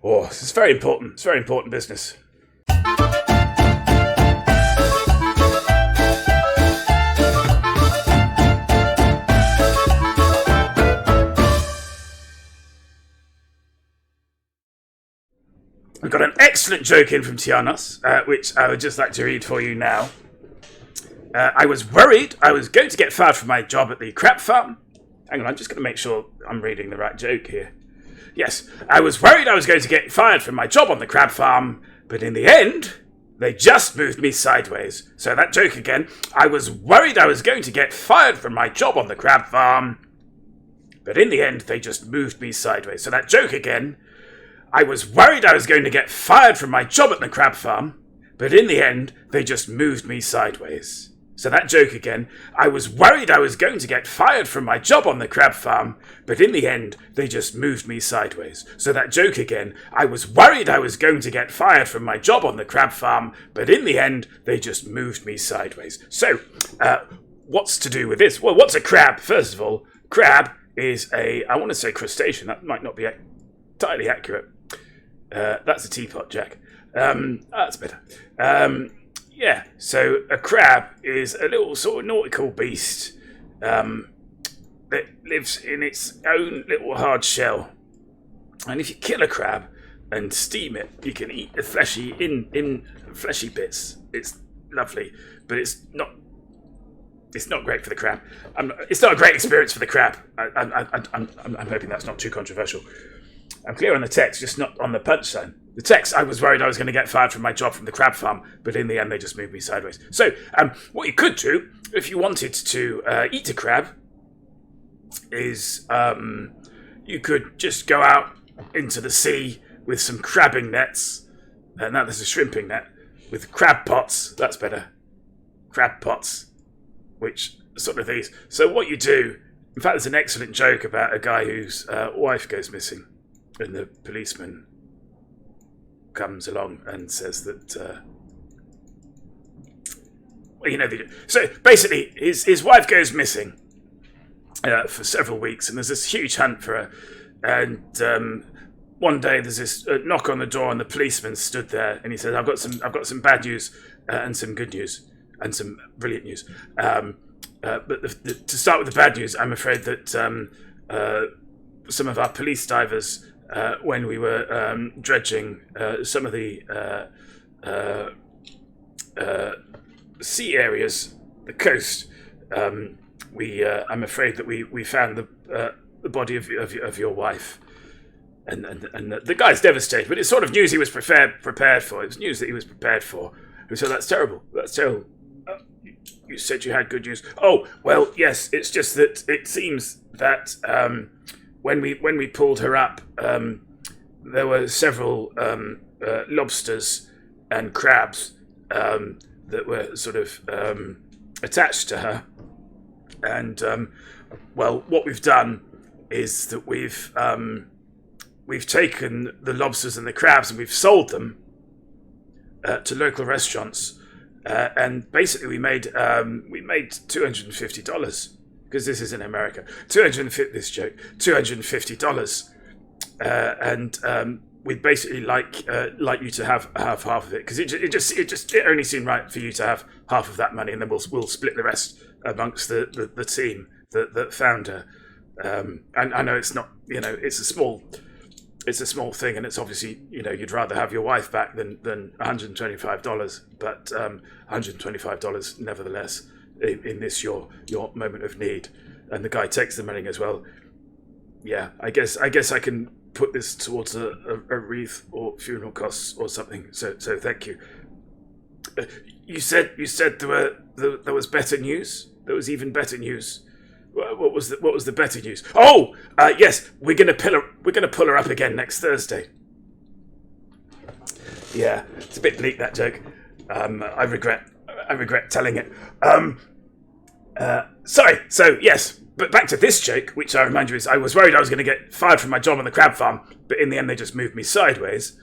Oh, this is very important. It's very important business. We've got an excellent joke in from Tianos, which I would just like to read for you now. I was worried I was going to get fired from my job at the crab farm. Hang on, I'm just going to make sure I'm reading the right joke here. Yes, I was worried I was going to get fired from my job on the crab farm, but in the end, they just moved me sideways. So that joke again. I was worried I was going to get fired from my job on the crab farm, but in the end, they just moved me sideways. So that joke again. I was worried I was going to get fired from my job at the crab farm, but in the end, they just moved me sideways. So that joke again. I was worried I was going to get fired from my job on the crab farm, but in the end, they just moved me sideways. So that joke again. I was worried I was going to get fired from my job on the crab farm, but in the end, they just moved me sideways. So, what's to do with this? Well, what's a crab? First of all, crab is I want to say crustacean. That might not be entirely accurate. That's a teapot, Jack. That's better. Yeah, so a crab is a little sort of nautical beast that lives in its own little hard shell. And if you kill a crab and steam it, you can eat the fleshy fleshy bits. It's lovely, but it's not great for the crab. It's not a great experience for the crab. I'm hoping that's not too controversial. I'm clear on the text, just not on the punchline. The text, I was worried I was going to get fired from my job from the crab farm, but in the end they just moved me sideways. So, what you could do, if you wanted to eat a crab, is you could just go out into the sea with some crabbing nets. Now there's a shrimping net, with crab pots. That's better. Crab pots, which sort of these. So what you do, in fact, there's an excellent joke about a guy whose wife goes missing. And the policeman comes along and says that, so basically his wife goes missing for several weeks, and there's this huge hunt for her. And one day there's this knock on the door, and the policeman stood there, and he says, "I've got some bad news and some good news and some brilliant news. But to start with the bad news, I'm afraid that some of our police divers." When we were dredging some of the sea areas, the coast, I'm afraid that we found the body of your wife, and the guy's devastated. But it's sort of news he was prepared for. It was news that he was prepared for. And so that's terrible. That's terrible. You said you had good news. Oh well, yes. It's just that it seems that. When we pulled her up, there were several lobsters and crabs that were sort of attached to her. And what we've done is that we've taken the lobsters and the crabs and we've sold them to local restaurants. And basically, we made $250. Because this is in America, $250, and we'd basically like you to have half of it, because it only seemed right for you to have half of that money, and then we'll split the rest amongst the team that found her. And I know it's not, it's a small thing, and it's obviously, you'd rather have your wife back than $125, but $125 nevertheless. In this your moment of need, and the guy takes the money as well. Yeah, I guess I can put this towards a wreath or funeral costs or something. So thank you. You said there was better news. There was even better news. What was the better news? Oh, yes, we're gonna pull her up again next Thursday. Yeah, it's a bit bleak, that joke. I regret telling it. Sorry. So yes, but back to this joke, which I remind you is I was worried I was going to get fired from my job on the crab farm, but in the end they just moved me sideways.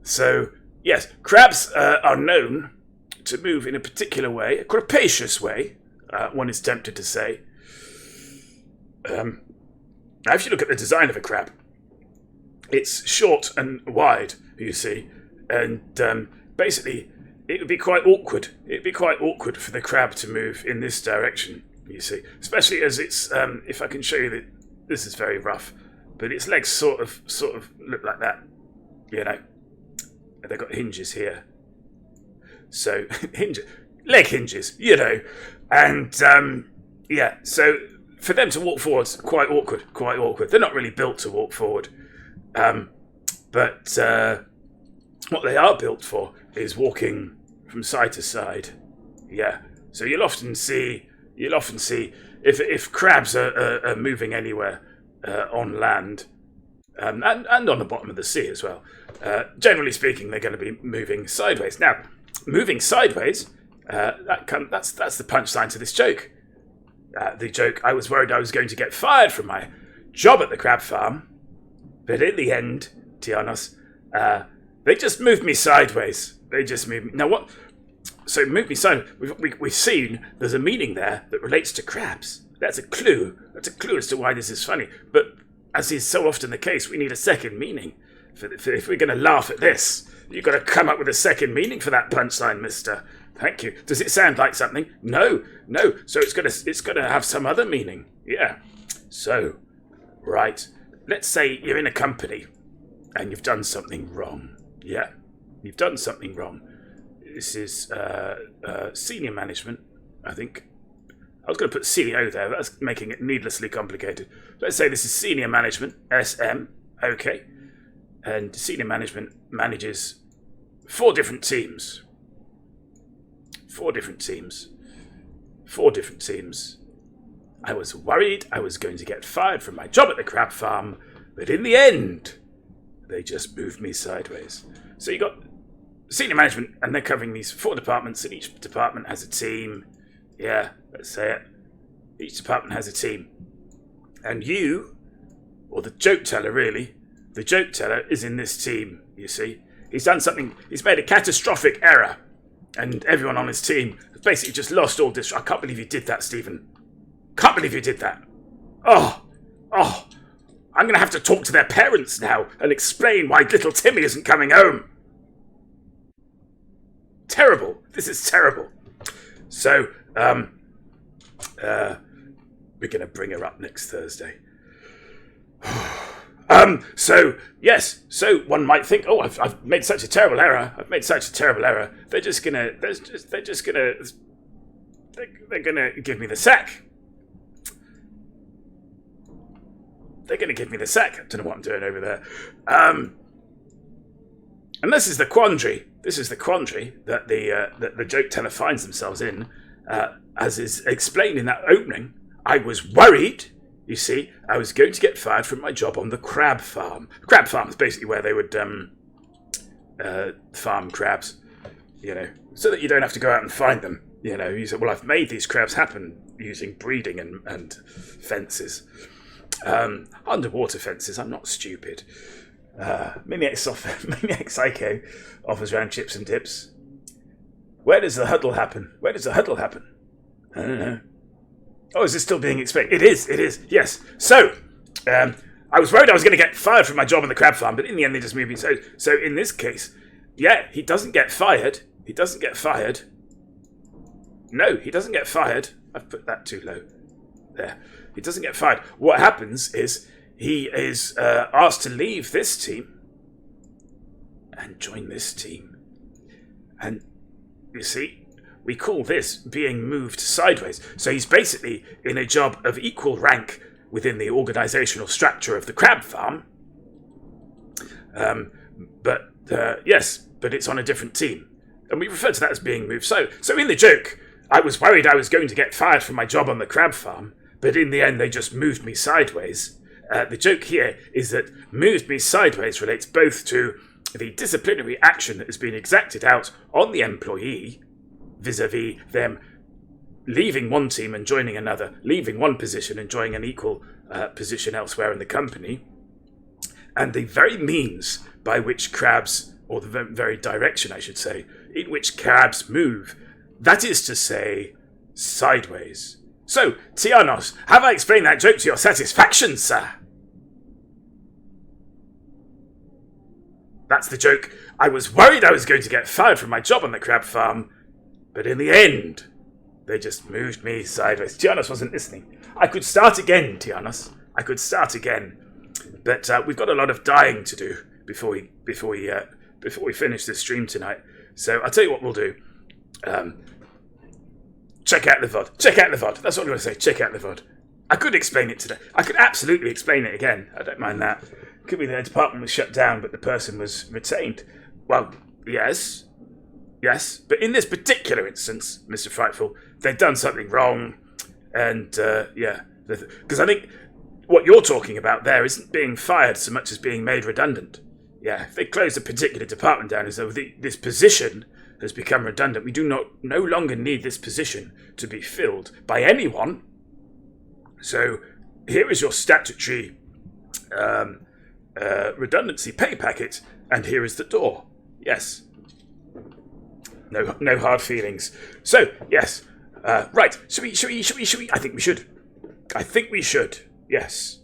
So yes, crabs are known to move in a particular way, a crapacious way. One is tempted to say. Now, if you look at the design of a crab, It's short and wide, you see, and basically it would be quite awkward. It'd be quite awkward for the crab to move in this direction, you see, especially as it's. If I can show you that this is very rough, but its legs sort of look like that, you know. They've got hinges here, so leg hinges, you know, and yeah. So for them to walk forwards, quite awkward. They're not really built to walk forward. But what they are built for is walking from side to side. Yeah. So you'll often see if crabs are moving anywhere on land and on the bottom of the sea as well. Generally speaking, they're going to be moving sideways. Now, moving sideways, that's the punchline to this joke. The joke: I was worried I was going to get fired from my job at the crab farm. But in the end, Tianos, they just moved me sideways. They just moved me. Now what? So move me sideways. We've seen there's a meaning there that relates to crabs. That's a clue. That's a clue as to why this is funny. But as is so often the case, we need a second meaning. If we're going to laugh at this, you've got to come up with a second meaning for that punchline, mister. Thank you. Does it sound like something? No. So it's got to have some other meaning. Yeah. So, right. Let's say you're in a company and you've done something wrong. Yeah, you've done something wrong. This is senior management, I think. I was going to put CEO there. That's making it needlessly complicated. Let's say this is senior management, SM, okay. And senior management manages 4 different teams. 4 different teams. I was worried I was going to get fired from my job at the crab farm, but in the end, they just moved me sideways. So you got senior management, and they're covering these 4 departments, and each department has a team. Yeah, let's say it. Each department has a team. And you, or the joke teller really, the joke teller is in this team, you see. He's done something, he's made a catastrophic error, and everyone on his team has basically just lost all this. I can't believe you did that, Stephen. Can't believe you did that. Oh, I'm going to have to talk to their parents now and explain why little Timmy isn't coming home. Terrible. This is terrible. So, we're going to bring her up next Thursday. So one might think, oh, I've made such a terrible error. They're gonna give me the sack. I don't know what I'm doing over there. And this is the quandary. That the joke teller finds themselves in, as is explained in that opening. I was worried. You see, I was going to get fired from my job on the crab farm. The crab farm is basically where they would farm crabs, you know, so that you don't have to go out and find them. You know, you say, well, I've made these crabs happen using breeding and fences. Underwater fences, I'm not stupid. Maniac Psycho offers round chips and dips. Where does the huddle happen? I don't know. Oh, is this still being explained? It is, yes. So, I was worried I was going to get fired from my job on the crab farm, but in the end they just moved me. So in this case, yeah, he doesn't get fired. No, he doesn't get fired. I've put that too low. There. He doesn't get fired. What happens is he is asked to leave this team and join this team. And, you see, we call this being moved sideways. So he's basically in a job of equal rank within the organisational structure of the crab farm. But it's on a different team. And we refer to that as being moved. So in the joke, I was worried I was going to get fired from my job on the crab farm, but in the end they just moved me sideways. The joke here is that moved me sideways relates both to the disciplinary action that has been exacted out on the employee, vis-a-vis them leaving one team and joining another, leaving one position and joining an equal position elsewhere in the company, and the very means by which crabs, or the very direction, I should say, in which crabs move, that is to say, sideways. So, Tianos, have I explained that joke to your satisfaction, sir? That's the joke. I was worried I was going to get fired from my job on the crab farm, but in the end, they just moved me sideways. Tianos wasn't listening. I could start again, Tianos. I could start again. But we've got a lot of dying to do before we finish this stream tonight. So I'll tell you what we'll do. Check out the VOD. Check out the VOD. That's what I'm going to say. Check out the VOD. I could explain it today. I could absolutely explain it again. I don't mind that. Could be the department was shut down, but the person was retained. Well, yes. Yes. But in this particular instance, Mr. Frightful, they've done something wrong. And, yeah. Because I think what you're talking about there isn't being fired so much as being made redundant. Yeah, if they close a particular department down as though this position has become redundant, we do no longer need this position to be filled by anyone. So here is your statutory redundancy pay packet, and here is the door. Yes. No hard feelings. So, yes. Right. Should we? I think we should. Yes.